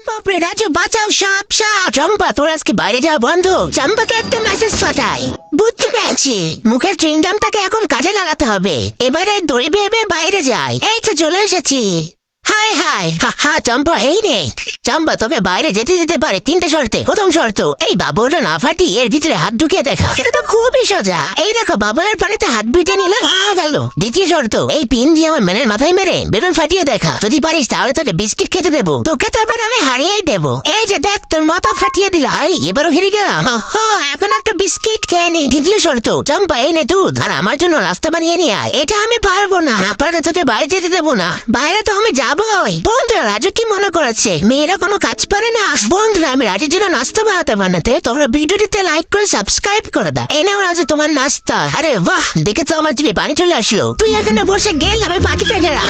বাপরে রাজু বাঁচাও, সাপ সাপ। চম্পা তোর আজকে বাইরে যাওয়া বন্ধ। চম্পাকে একটা মেসেজ পাঠাই। বুঝতে পেরেছি, মুখের চুইংগামটাকে এখন কাজে লাগাতে হবে। এবারে দড়ি বেয়ে বাইরে যাই। এই তো চলে এসেছি। হাই হাই হা চম্পা, এই রে চম্পা, তোকে বাইরে যেতে যেতে পারে তিনটে শর্তে। প্রথম শর্ত, এই বাবুটা না ফাটি এর ভিতরে হাত ঢুকিয়ে দেখা। এটা তো খুবই সোজা। এই দেখো বাবুলের পানিতে হাত ভিটে নিলে গেল। দ্বিতীয় শর্ত, এই পিন দিয়ে আমার মেনের মাথায় মেরে বেলুন ফাটিয়ে দেখা। যদি পারিস তাহলে তোকে বিস্কিট খেতে দেবো। তোকে তো এবার আমি হারিয়েই দেবো। এই যে দেখ, তোর মাথা ফাটিয়ে দিল। এবারও হেরে গেলাম। এখন একটা বিস্কিট খেয়ে নি। তৃতীয় শর্ত, চম্পা এই নে দুধ আর আমার জন্য রাস্তা বানিয়ে নিয়ে আয়। এটা আমি পারবো না, পারলে তোকে বাইরে যেতে দেবো না। বাইরে তো আমি যাবো। বন্ধুরা, রাজু কি মনে করেছে মেয়েরা কোনো কাজ পারে না? বন্ধুরা, আমি রাজুর জন্য নাস্তা বানাতে তোমরা ভিডিওটিতে লাইক করে সাবস্ক্রাইব করে দাও। এই নাও রাজু তোমার নাস্তা। আরে বাহ, দেখে তো আমার জিভে পানি চলে আসলো। তুই এখানে বসে গেল, আমি পাখিটা গেলাম।